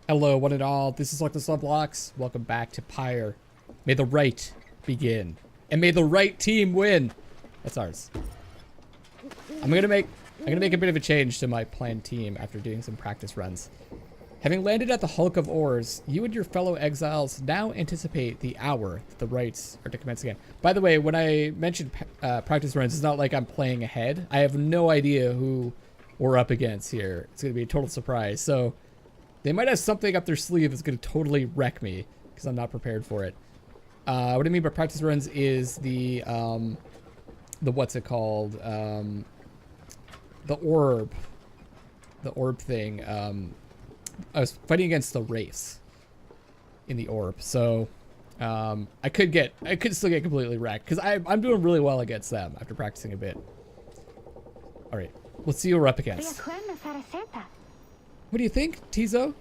Hello, one and all. This is Luckless Lovelocks. Welcome back to Pyre. May the right begin, and may the right team win. That's ours. I'm gonna make a bit of a change to my planned team after doing some practice runs. Having landed at the Hulk of Ores, you and your fellow exiles now anticipate the hour that the rites are to commence again. By the way, when I mentioned practice runs, it's not like I'm playing ahead. I have no idea who we're up against here. It's gonna be a total surprise. So they might have something up their sleeve that's gonna totally wreck me because I'm not prepared for it. What I mean by practice runs is the what's it called? The orb thing. I was fighting against the race in the orb, so I could still get completely wrecked because I'm doing really well against them after practicing a bit. All right, let's see who we're up against. What do you think, Tizo?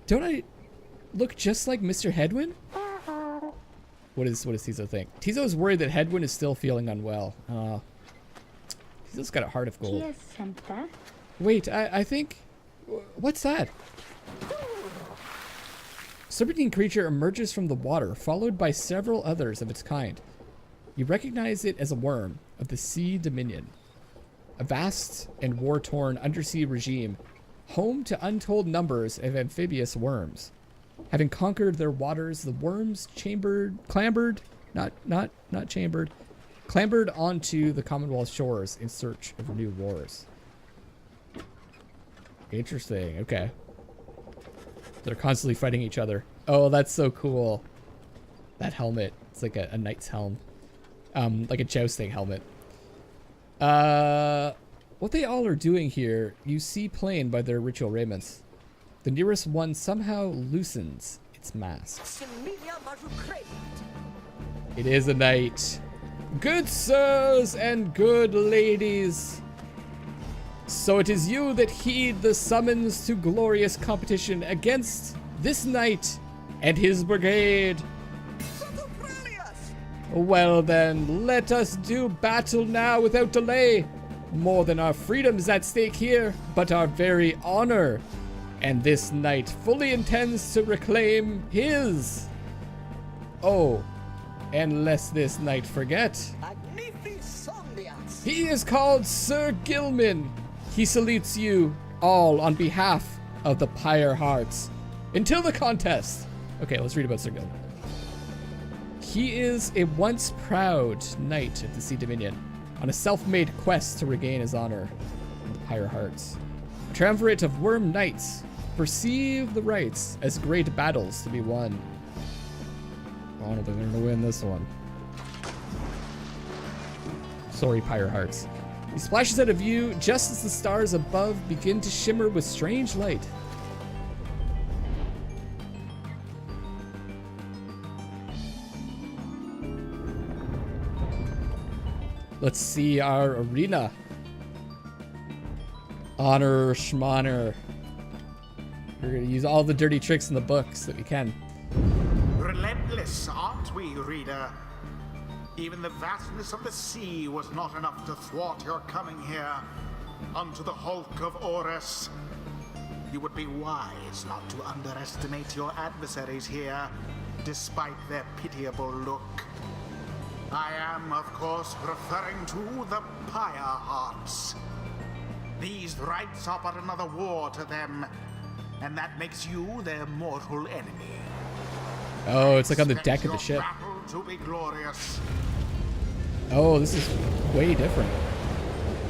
Don't I look just like Mr. Hedwyn? What does Tizo think? Tizo's worried that Hedwyn is still feeling unwell. Tizo's got a heart of gold. Wait, I think... What's that? Serpentine creature emerges from the water, followed by several others of its kind. You recognize it as a worm of the Sea Dominion, a vast and war-torn undersea regime, home to untold numbers of amphibious worms. Having conquered their waters, the worms clambered onto the Commonwealth shores in search of new wars. Interesting. Okay. They're constantly fighting each other. Oh, that's so cool. That helmet. It's like a knight's helm. Like a jousting helmet. What they all are doing here, you see plain by their ritual raiments. The nearest one somehow loosens its mask. It is a knight. Good sirs and good ladies. So it is you that heed the summons to glorious competition against this knight and his brigade. Well then, let us do battle now without delay. More than our freedoms at stake here, but our very honor. And this knight fully intends to reclaim his. Oh, and lest this knight forget, he is called Sir Gilman. He salutes you all on behalf of the Pyrehearts. Until the contest. Okay, let's read about Sir Gilman. He is a once proud knight of the Sea Dominion, on a self-made quest to regain his honor in the Pyrehearts. A triumvirate of worm knights perceive the rites as great battles to be won. I don't think they're gonna win this one. Sorry, Pyrehearts. He splashes out of view just as the stars above begin to shimmer with strange light. Let's see our arena. Honor schmonner. We're gonna use all the dirty tricks in the books that we can. Relentless, aren't we, reader? Even the vastness of the sea was not enough to thwart your coming here unto the Hulk of Ores. You would be wise not to underestimate your adversaries here, despite their pitiable look. I am, of course, referring to the Pyrehearts. These rites are but another war to them, and that makes you their mortal enemy. Oh, it's like on the deck of the ship. To be glorious. Oh, this is way different.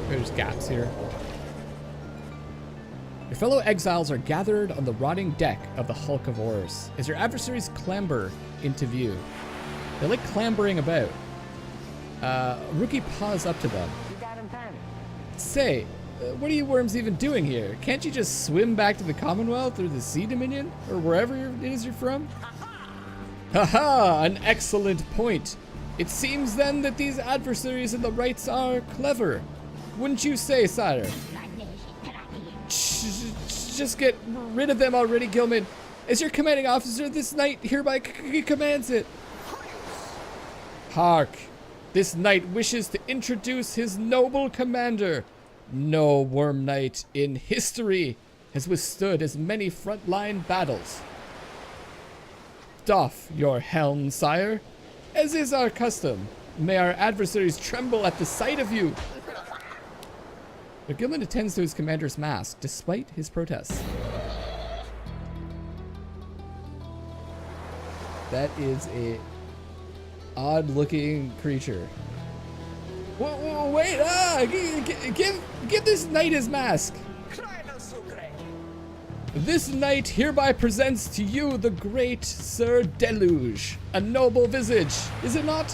There's gaps here. Your fellow exiles are gathered on the rotting deck of the Hulk of Ores as your adversaries clamber into view. They like clambering about. Rookie paws up to them. Say, what are you worms even doing here? Can't you just swim back to the Commonwealth or the Sea Dominion? Or wherever it is you're from? Haha, an excellent point. It seems then that these adversaries in the rites are clever. Wouldn't you say, sire? Just get rid of them already, Gilman. As your commanding officer, this knight hereby commands it. Hark. This knight wishes to introduce his noble commander. No worm knight in history has withstood as many frontline battles. Doff your helm, sire. As is our custom, may our adversaries tremble at the sight of you. But Gilman attends to his commander's mask, despite his protests. That is a odd-looking creature. Whoa, wait! Give this knight his mask. This knight hereby presents to you the great Sir Deluge, a noble visage, is it not?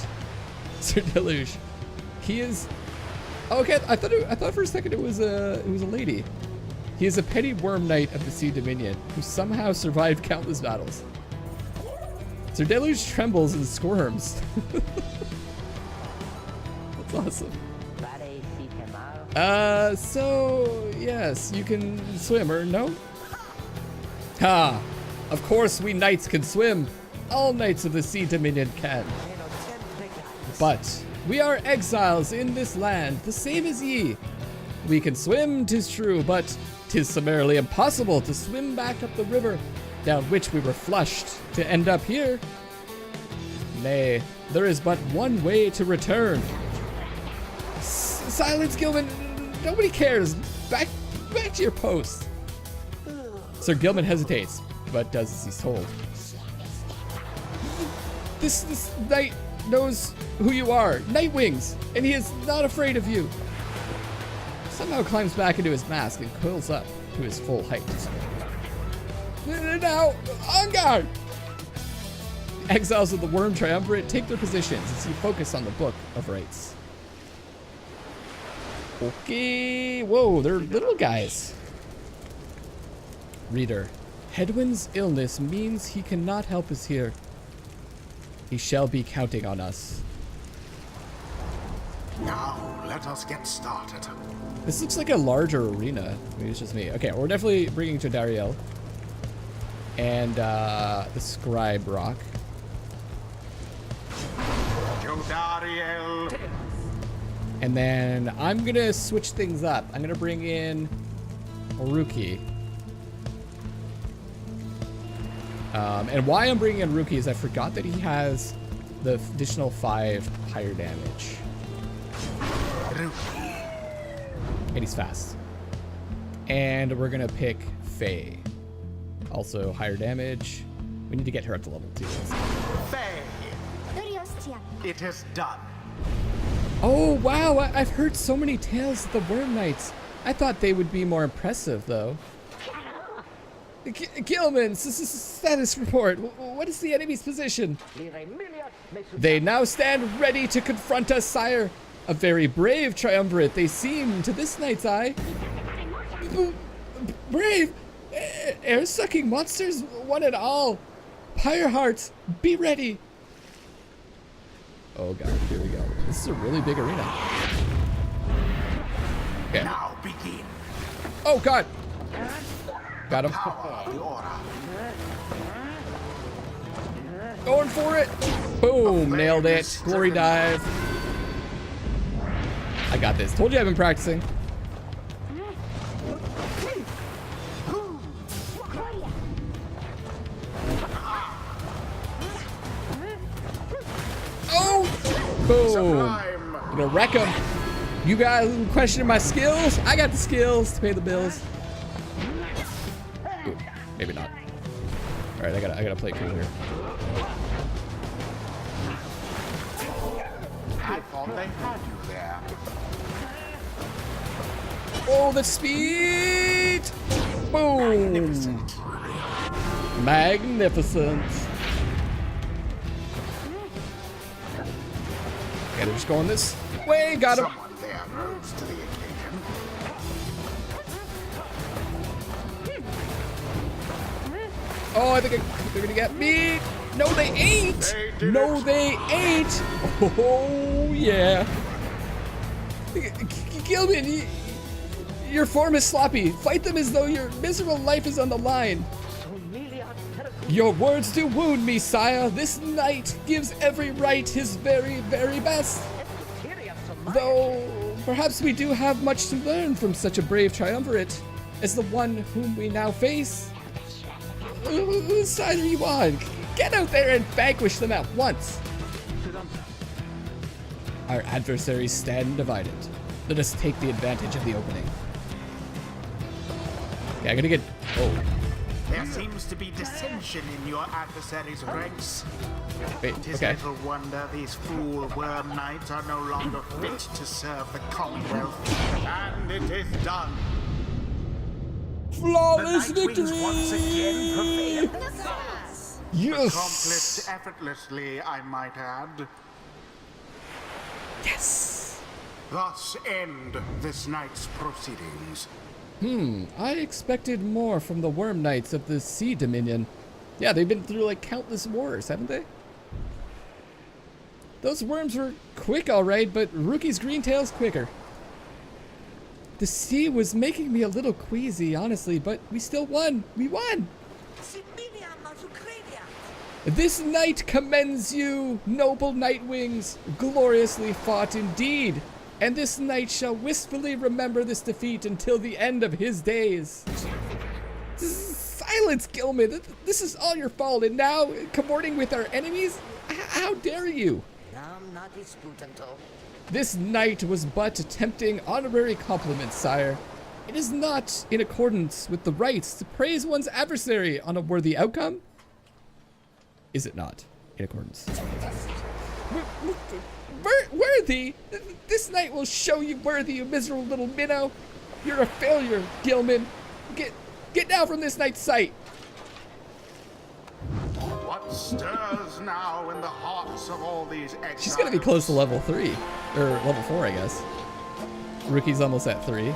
Sir Deluge, he is. Okay, I thought for a second it was a lady. He is a petty worm knight of the Sea Dominion who somehow survived countless battles. Sir Deluge trembles and squirms. That's awesome. So yes, you can swim, or no? Ha! Of course we knights can swim. All knights of the Sea Dominion can. But we are exiles in this land, the same as ye. We can swim, 'tis true, but 'tis summarily impossible to swim back up the river, down which we were flushed, to end up here. Nay, there is but one way to return. Silence, Gilman. Nobody cares. Back to your post. Sir Gilman hesitates, but does as he's told. This knight knows who you are, Nightwings, and he is not afraid of you. Somehow climbs back into his mask and coils up to his full height. Now, on guard! The exiles of the Worm Triumvirate take their positions as you focus on the Book of Rites. Okay, whoa, they're little guys. Reader, Hedwyn's illness means he cannot help us here. He shall be counting on us. Now, let us get started. This looks like a larger arena. Maybe it's just me. Okay, we're definitely bringing to Dariel. And the Scribe Rock. Jodariel. And then I'm gonna switch things up. I'm gonna bring in Ruki. And why I'm bringing in Ruki is I forgot that he has the additional 5 Pyre damage. And he's fast. And we're gonna pick Faye. Also higher damage. We need to get her up to level 2. Faye. It is done. Oh wow, I've heard so many tales of the Worm Knights. I thought they would be more impressive though. Gilman, status report. What is the enemy's position? They now stand ready to confront us, sire. A very brave triumvirate they seem to this knight's eye. Brave? Air-sucking monsters, one and all. Pyrehearts, be ready. Oh god, here we go. This is a really big arena. Okay. Now begin. Oh god. Got him. Going for it. Boom, nailed it. Glory dive. I got this. Told you I've been practicing. Oh! Boom. I'm gonna wreck him. You guys questioning my skills? I got the skills to pay the bills. Ooh, maybe not. All right, I gotta play cool here. I thought they had you there. Oh, the speed! Boom! Magnificent. Magnificent. Okay, they're just going this way. Got him. Someone there rose to the occasion. Oh, I think they're gonna get me. No, they ain't. No, they ain't. Oh, yeah. Gilman, your form is sloppy. Fight them as though your miserable life is on the line. Your words do wound me, sire. This knight gives every right his very, very best. Though, perhaps we do have much to learn from such a brave triumvirate. as the one whom we now face? Whose side are you on? Get out there and vanquish them at once. Our adversaries stand divided. Let us take the advantage of the opening. Okay, I'm gonna get... Oh. There seems to be dissension in your adversaries' ranks. Wait, Tis okay. little wonder these fool worm knights are no longer fit to serve the Commonwealth. And it is done. Flawless The Nightwings victory! once again prevail. Yes! Accomplished effortlessly, I might add. Yes! Thus end this night's proceedings. I expected more from the Worm Knights of the Sea Dominion. Yeah, they've been through like countless wars, haven't they? Those worms were quick, alright, but Rookie's Greentail's quicker. The sea was making me a little queasy, honestly, but we still won. We won! This night commends you, noble Nightwings, gloriously fought indeed. And this knight shall wistfully remember this defeat until the end of his days. Silence, Gilman. This is all your fault. And now, cavorting with our enemies? How dare you? This knight was but attempting honorary compliments, sire. It is not in accordance with the rights to praise one's adversary on a worthy outcome. Is it not in accordance? Worthy? This night will show you worthy, you miserable little minnow. You're a failure, Gilman. Get down from this night's sight. What stirs now in the hearts of all these exiles? She's gonna be close to level 3. Or level 4, I guess. Rookie's almost at 3.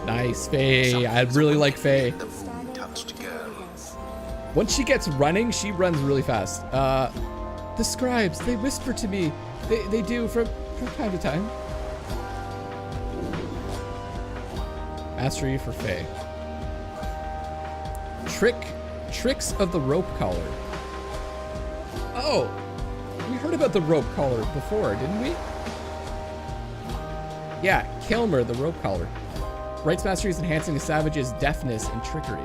Nice, Faye. I really like Faye. Once she gets running, she runs really fast. The scribes, they whisper to me. They do from time to time. Mastery for Faye. Tricks of the rope collar. Oh, we heard about the rope collar before, didn't we? Yeah, Kilmer, the rope collar. Rights Mastery is enhancing a savage's deafness and trickery.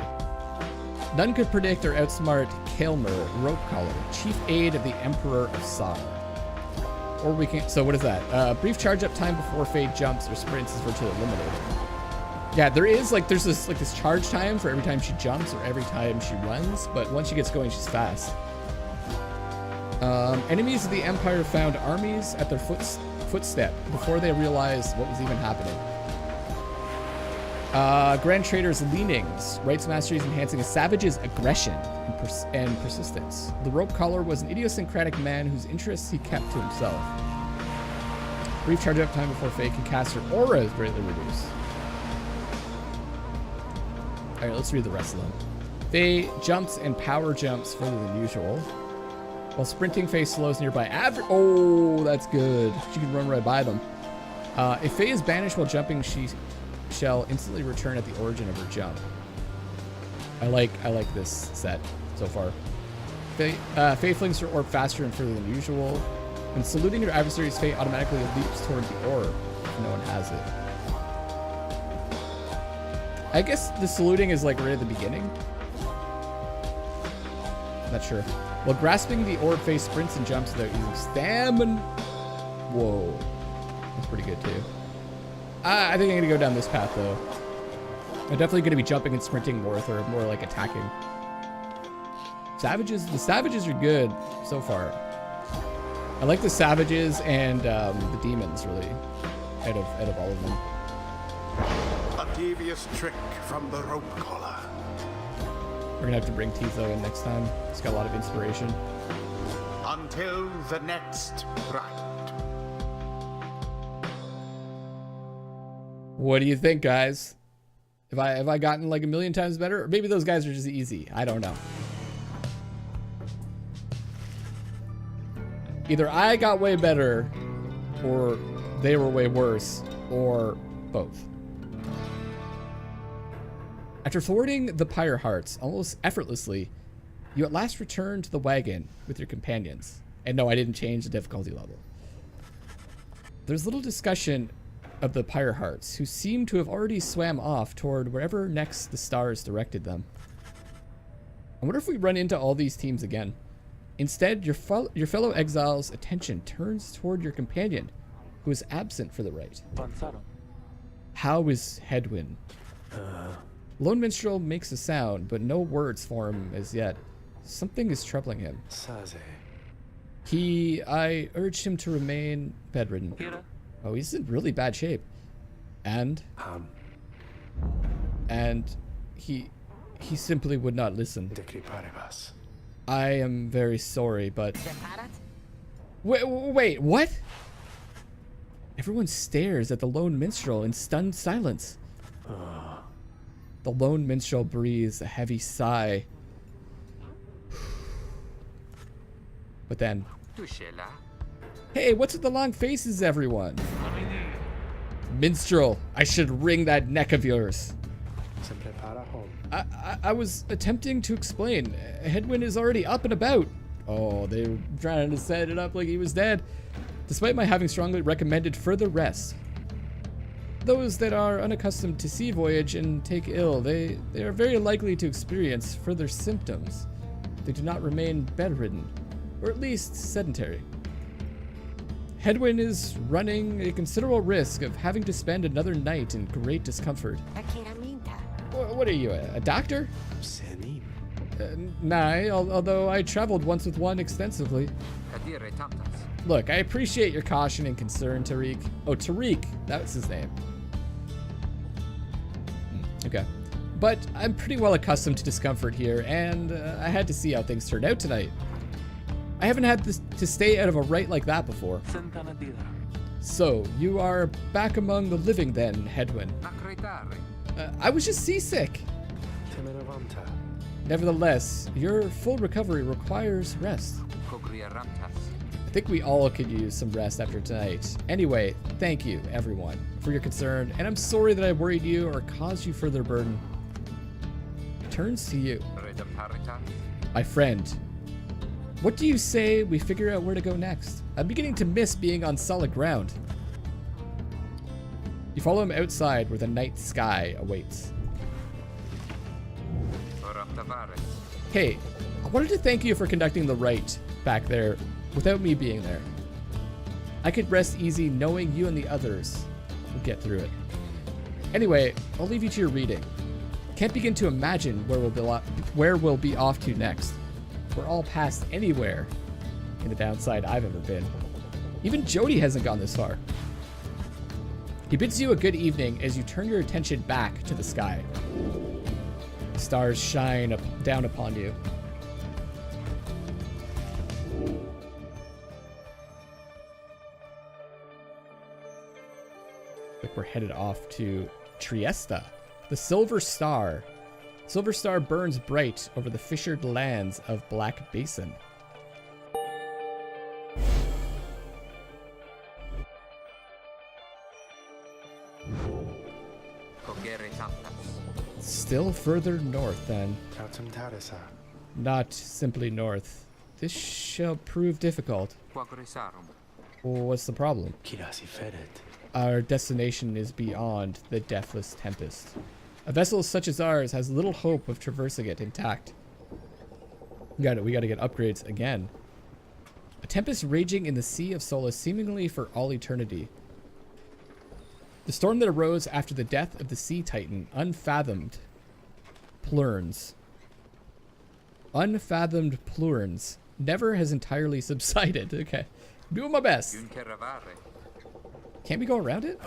None could predict or outsmart Kilmer, rope collar, chief aide of the Emperor of Sar. Or we can, so what is that? Brief charge up time before Faye jumps or sprints is virtually eliminated. Yeah, there's this charge time for every time she jumps or every time she runs, but once she gets going, she's fast. Enemies of the Empire found armies at their footstep before they realized what was even happening. Grand Trader's leanings. Rights Mastery is enhancing a savage's aggression and persistence. The rope collar was an idiosyncratic man whose interests he kept to himself. Brief charge up time before Faye can cast her aura is greatly reduced. Alright, let's read the rest of them. Faye jumps and power jumps further than usual. While sprinting, Faye slows nearby oh, that's good. She can run right by them. If Faye is banished while jumping, she shall instantly return at the origin of her jump. I like this set so far. Faye flings her orb faster and further than usual. When saluting her adversaries, Faye automatically leaps toward the orb if no one has it. I guess the saluting is like right at the beginning. Not sure. While grasping the orb, Faye sprints and jumps without using stamina. Whoa. That's pretty good too. I think I'm gonna go down this path though. I'm definitely gonna be jumping and sprinting more with her, more like attacking. The savages are good so far. I like the savages and the demons really, out of all of them. A devious trick from the rope collar. We're gonna have to bring Tizo in next time. He's got a lot of inspiration. Until the next rite. What do you think, guys? Have I gotten like a million times better? Or maybe those guys are just easy. I don't know. Either I got way better, or they were way worse, or both. After thwarting the Pyrehearts almost effortlessly, you at last return to the wagon with your companions. And no, I didn't change the difficulty level. There's little discussion of the Pyrehearts, who seem to have already swam off toward wherever next the stars directed them. I wonder if we run into all these teams again. Instead, your fellow exiles' attention turns toward your companion, who is absent for the rite. How is Hedwyn? Lone Minstrel makes a sound, but no words for him as yet. Something is troubling him. I urged him to remain bedridden. Oh, he's in really bad shape. And he simply would not listen. I am very sorry, but... Wait, what? Everyone stares at the Lone Minstrel in stunned silence. The Lone Minstrel breathes a heavy sigh. But then... Hey, what's with the long faces, everyone? Minstrel, I should wring that neck of yours. I was attempting to explain. Hedwyn is already up and about. Oh, they were trying to set it up like he was dead. Despite my having strongly recommended further rest. Those that are unaccustomed to sea voyage and take ill, they are very likely to experience further symptoms. They do not remain bedridden, or at least sedentary. Hedwyn is running a considerable risk of having to spend another night in great discomfort. What are you, a doctor? Nah, although I traveled once with one extensively. Look, I appreciate your caution and concern, Tariq. Oh, Tariq, that was his name. Okay. But I'm pretty well accustomed to discomfort here, and I had to see how things turned out tonight. I haven't had to stay out of a rite like that before. So, you are back among the living then, Hedwyn. I was just seasick. Nevertheless, your full recovery requires rest. I think we all could use some rest after tonight. Anyway, thank you, everyone, for your concern, and I'm sorry that I worried you or caused you further burden. Turns to you. My friend, what do you say we figure out where to go next? I'm beginning to miss being on solid ground. You follow him outside where the night sky awaits. Hey, I wanted to thank you for conducting the rite back there without me being there. I could rest easy knowing you and the others would get through it. Anyway, I'll leave you to your reading. Can't begin to imagine where we'll be off to next. We're all past anywhere in the downside I've ever been. Even Jody hasn't gone this far. He bids you a good evening as you turn your attention back to the sky. The stars shine down upon you. Like we're headed off to Trieste. The Silver Star. Silver Star burns bright over the fissured lands of Black Basin. Still further north, then. Not simply north. This shall prove difficult. What's the problem? Our destination is beyond the Deathless Tempest. A vessel such as ours has little hope of traversing it intact. We gotta get upgrades again. A tempest raging in the Sea of Solace seemingly for all eternity. The storm that arose after the death of the Sea Titan, Unfathomed Plurns, never has entirely subsided. Okay. Doing my best. Can't we go around it?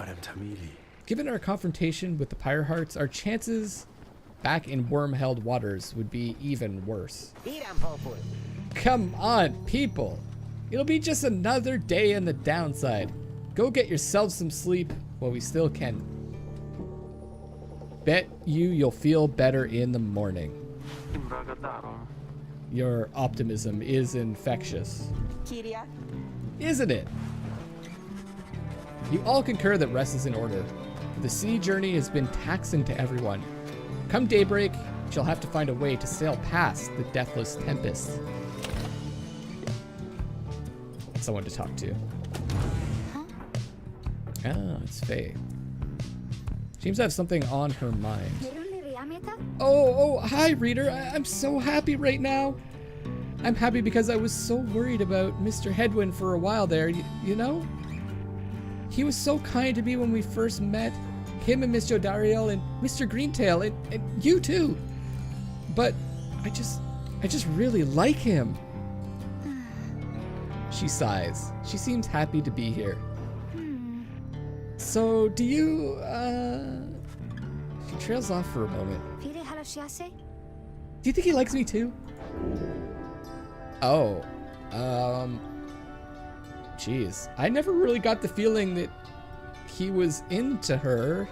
Given our confrontation with the Pyrehearts, our chances back in worm-held waters would be even worse. Come on, people. It'll be just another day in the downside. Go get yourself some sleep while we still can. Bet you'll feel better in the morning. Your optimism is infectious. Isn't it? You all concur that rest is in order. The sea journey has been taxing to everyone. Come daybreak, you shall have to find a way to sail past the Deathless Tempest. Someone to talk to. Ah, it's Faye. Seems to have something on her mind. Oh, hi, reader. I'm so happy right now. I'm happy because I was so worried about Mr. Hedwyn for a while there, you know? He was so kind to me when we first met. Him and Miss Jodariel and Mr. Greentail and you too. But I just really like him. She sighs. She seems happy to be here. So, do you, She trails off for a moment. Do you think he likes me too? Oh, jeez. I never really got the feeling that he was into her.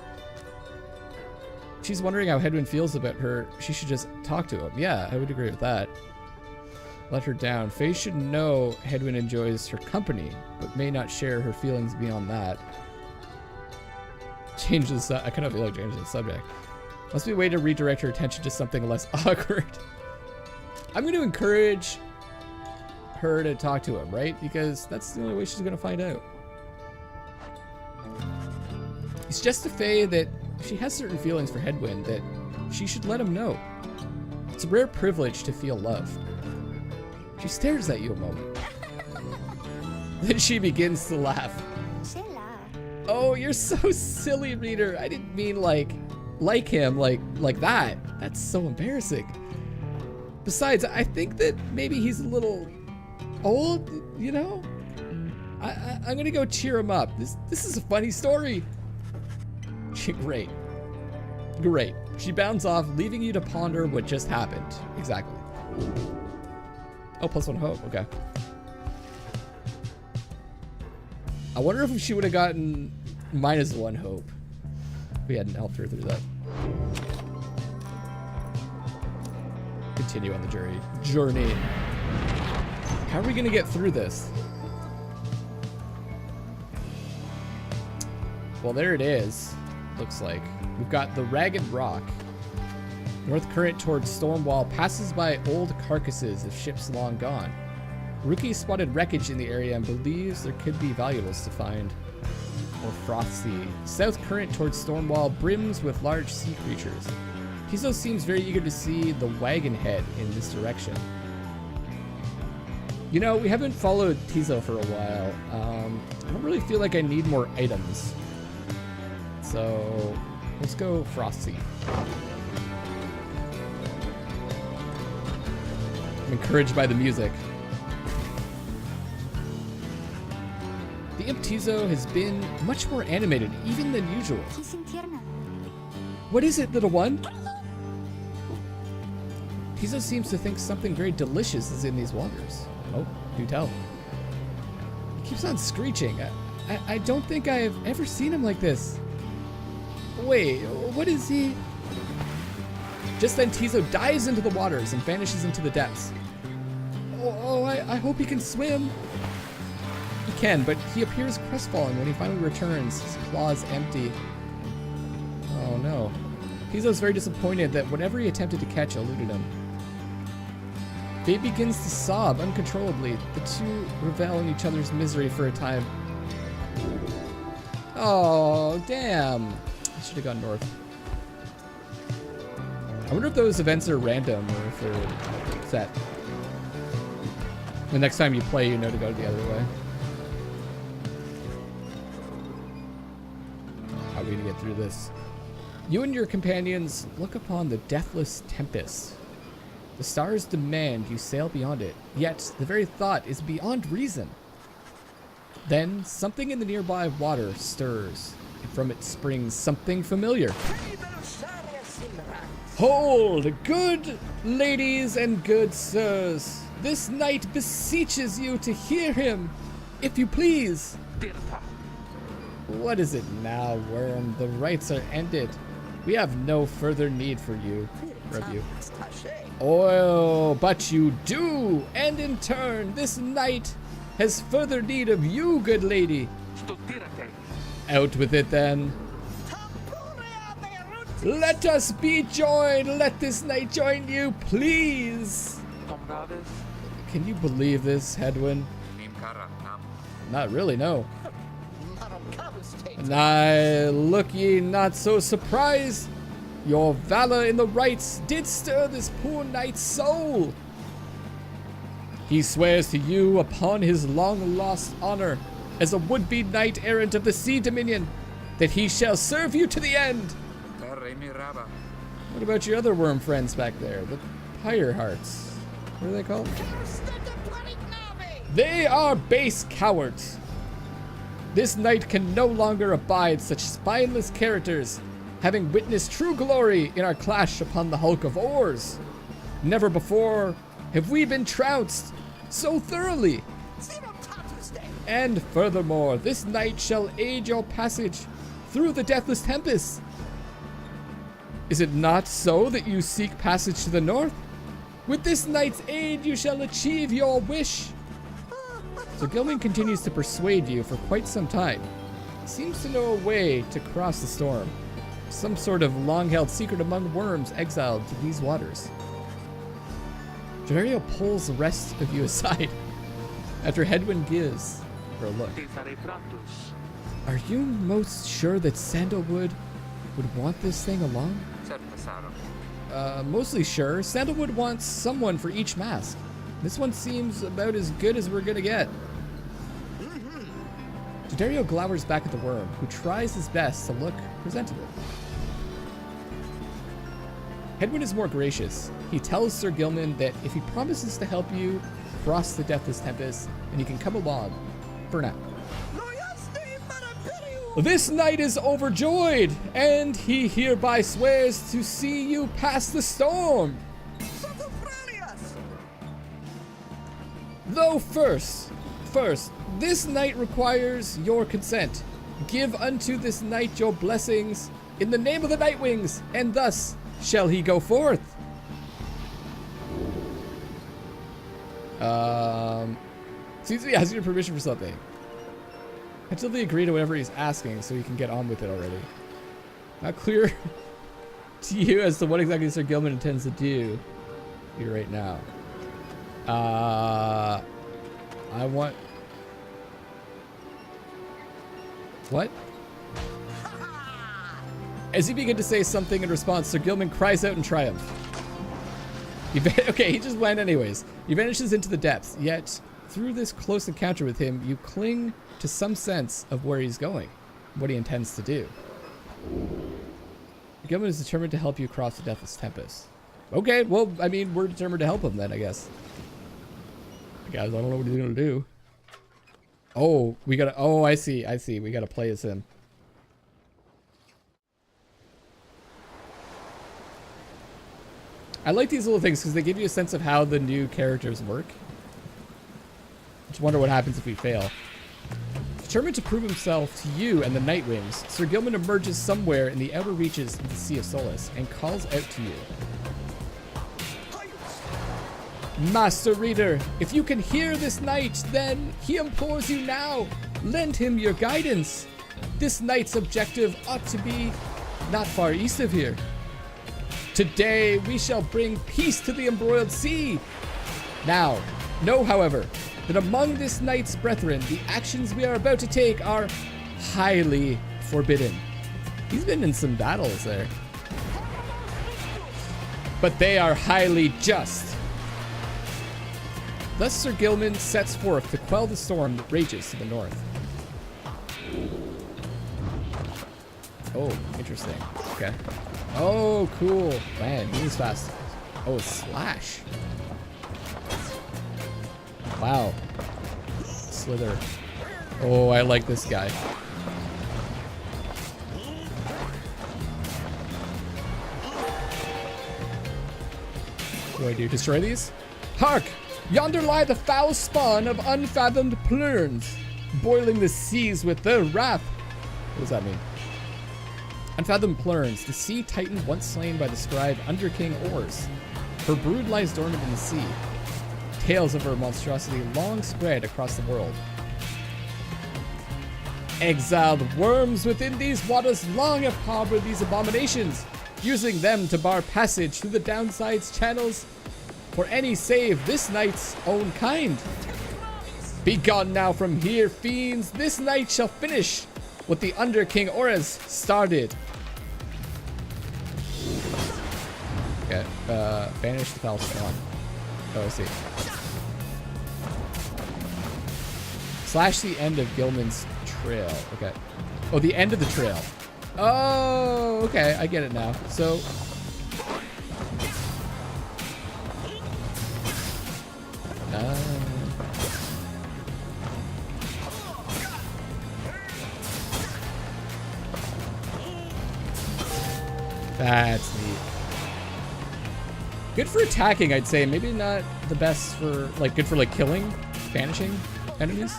She's wondering how Hedwyn feels about her. She should just talk to him. Yeah, I would agree with that. Let her down. Faye should know Hedwyn enjoys her company, but may not share her feelings beyond that. Changes. I kind of feel like changing the subject. Must be a way to redirect her attention to something less awkward. I'm going to encourage her to talk to him, right? Because that's the only way she's going to find out. It's just to Faye that she has certain feelings for Hedwyn that she should let him know. It's a rare privilege to feel love. She stares at you a moment. Then she begins to laugh. Oh, you're so silly, reader. I didn't mean like him, like that. That's so embarrassing. Besides, I think that maybe he's a little old, you know? I'm gonna go cheer him up. This is a funny story. Great. She bounds off, leaving you to ponder what just happened. Exactly. Oh, +1 hope. Okay. I wonder if she would have gotten -1 hope if we hadn't helped her through that. Continue on the journey. How are we gonna get through this? Well, there it is. Looks like we've got the Ragged Rock. North current towards Stormwall passes by old carcasses of ships long gone. Rookie spotted wreckage in the area and believes there could be valuables to find. Or Frosty. South current towards Stormwall brims with large sea creatures. Tizo seems very eager to see the wagon head in this direction. You know, we haven't followed Tizo for a while. I don't really feel like I need more items. So let's go Frosty. I'm encouraged by the music. The Imp Tizo has been much more animated, even than usual. What is it, little one? Tizo seems to think something very delicious is in these waters. Oh, do tell. He keeps on screeching. I don't think I have ever seen him like this. Wait, what is he? Just then Tizo dives into the waters and vanishes into the depths. I hope he can swim. He can, but he appears crestfallen when he finally returns, his claws empty. Oh no. Tizo's very disappointed that whatever he attempted to catch eluded him. Faye begins to sob uncontrollably, the two revel in each other's misery for a time. Oh, damn. I should have gone north. I wonder if those events are random or if they're set. The next time you play, you know to go the other way. How are we gonna get through this? You and your companions look upon the deathless tempest. The stars demand you sail beyond it, yet the very thought is beyond reason. Then something in the nearby water stirs, and from it springs something familiar. Hold, good ladies and good sirs. This knight beseeches you to hear him, if you please. What is it now, worm? The rites are ended. We have no further need for you. Oh, but you do, and in turn, this knight has further need of you, good lady. Out with it then. Let us be joined. Let this knight join you, please. Can you believe this, Hedwyn? Not really, no. Nay, look ye not so surprised. Your valor in the rites did stir this poor knight's soul. He swears to you upon his long-lost honor as a would-be knight-errant of the Sea Dominion that he shall serve you to the end. What about your other worm friends back there? The Pyrehearts. What are they called? They are base cowards. This knight can no longer abide such spineless characters, having witnessed true glory in our clash upon the hulk of oars. Never before have we been trounced so thoroughly. And furthermore, this knight shall aid your passage through the deathless tempest. Is it not so that you seek passage to the north? With this knight's aid, you shall achieve your wish. So Gilman continues to persuade you for quite some time. He seems to know a way to cross the storm. Some sort of long-held secret among worms exiled to these waters. Dario pulls the rest of you aside after Hedwyn gives her a look. Are you most sure that Sandalwood would want this thing along? Mostly sure. Sandalwood wants someone for each mask. This one seems about as good as we're gonna get. Dario glowers back at the worm, who tries his best to look presentable. Hedwyn is more gracious. He tells Sir Gilman that if he promises to help you cross the Deathless Tempest, then he can come along for now. This knight is overjoyed, and he hereby swears to see you pass the storm. Though first, this knight requires your consent. Give unto this knight your blessings in the name of the Nightwings, and thus shall he go forth. Seems to be asking your permission for something. Until they agree to whatever he's asking so he can get on with it already. Not clear to you as to what exactly Sir Gilman intends to do here right now. I want... What? As you begin to say something in response, Sir Gilman cries out in triumph. Okay, he just went anyways. He vanishes into the depths, yet through this close encounter with him, you cling to some sense of where he's going, what he intends to do. Gilman is determined to help you cross the Deathless Tempest. Okay, well, I mean, we're determined to help him then, I guess. Guys, I don't know what he's gonna do. Oh, we gotta, oh, I see, we gotta play as him. I like these little things because they give you a sense of how the new characters work. Just wonder what happens if we fail. Determined to prove himself to you and the Nightwings, Sir Gilman emerges somewhere in the outer reaches of the Sea of Solace and calls out to you. Master Reader, if you can hear this knight, then he implores you now. Lend him your guidance. This knight's objective ought to be not far east of here. Today we shall bring peace to the embroiled sea. Now, know, however, that among this knight's brethren, the actions we are about to take are highly forbidden. He's been in some battles there. But they are highly just. Thus Sir Gilman sets forth to quell the storm that rages to the north. Oh, interesting. Okay. Oh, cool. Man, he moves fast. Oh, slash. Wow. Slither. Oh, I like this guy. What do I do? Destroy these? Hark! Yonder lie the foul spawn of unfathomed plurns, boiling the seas with their wrath. What does that mean? Unfathomed plurns, the sea titan once slain by the scribe Under King Ors. Her brood lies dormant in the sea. Tales of her monstrosity long spread across the world. Exiled worms within these waters long have harbored these abominations, using them to bar passage through the downside's channels for any save this knight's own kind. Be gone now from here, fiends. This night shall finish what the Under King Auras started. Okay, banish the foul spawn. Oh, I see. Slash the end of Gilman's trail. Okay. Oh, the end of the trail. Oh, okay, I get it now. So... that's neat. Good for attacking, I'd say. Maybe not the best for, like, good for, like, killing, banishing enemies.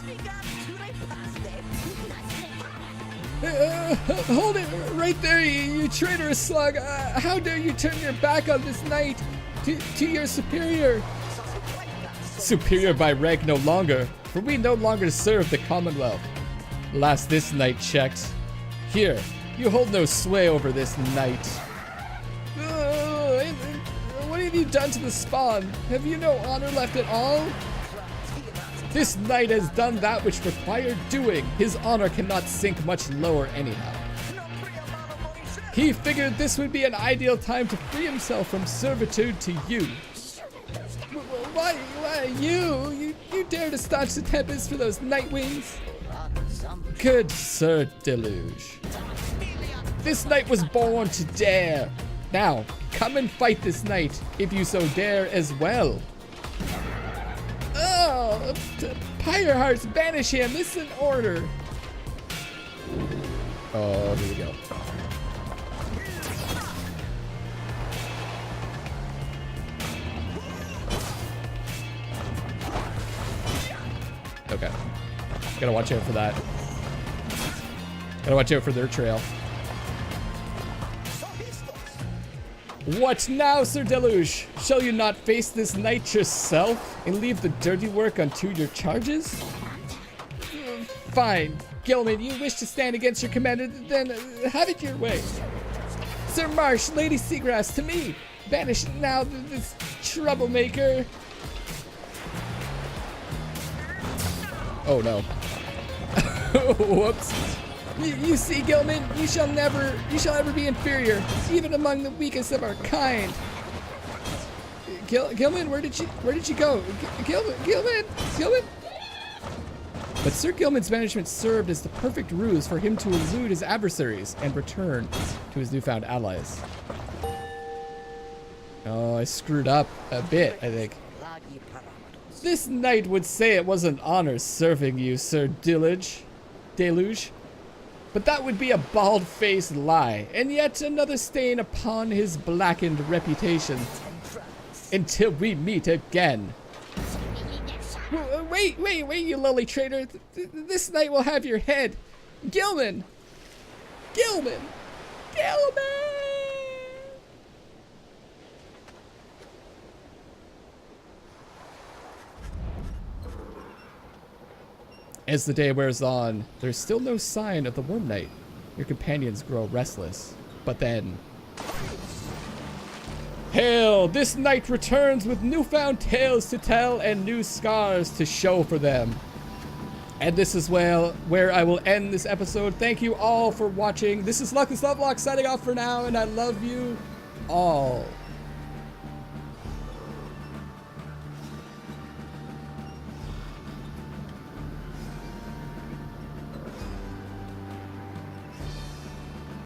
Hold it right there, you traitorous slug. How dare you turn your back on this knight to your superior? Superior by rank no longer, for we no longer serve the Commonwealth. Last this knight checked. Here, you hold no sway over this knight. What have you done to the spawn? Have you no honor left at all? This knight has done that which required doing. His honor cannot sink much lower anyhow. He figured this would be an ideal time to free himself from servitude to you. Why you dare to staunch the tempest for those Nightwings? Good Sir Deluge. This knight was born to dare. Now, come and fight this knight, if you so dare as well. Oh, Pyrehearts, banish him. This is an order. Oh, here we go. Okay. Gotta watch out for that. Gotta watch out for their trail. What now, Sir Deluge? Shall you not face this knight yourself and leave the dirty work unto your charges? Fine. Gilman, you wish to stand against your commander, then have it your way. Sir Marsh, Lady Seagrass, to me. Banish now this troublemaker. Oh no. Whoops. You see, Gilman, you shall ever be inferior, even among the weakest of our kind. Gilman, where did you go? Gilman? But Sir Gilman's banishment served as the perfect ruse for him to elude his adversaries and return to his newfound allies. Oh, I screwed up a bit, I think. This knight would say it was an honor serving you, Sir Deluge. But that would be a bald-faced lie, and yet another stain upon his blackened reputation. Until we meet again. Wait, you lowly traitor. This knight will have your head. Gilman! As the day wears on, there's still no sign of the Worm Knight. Your companions grow restless. But then... Hail! This knight returns with newfound tales to tell and new scars to show for them. And this is where I will end this episode. Thank you all for watching. This is Luckless Lovelocks signing off for now, and I love you all.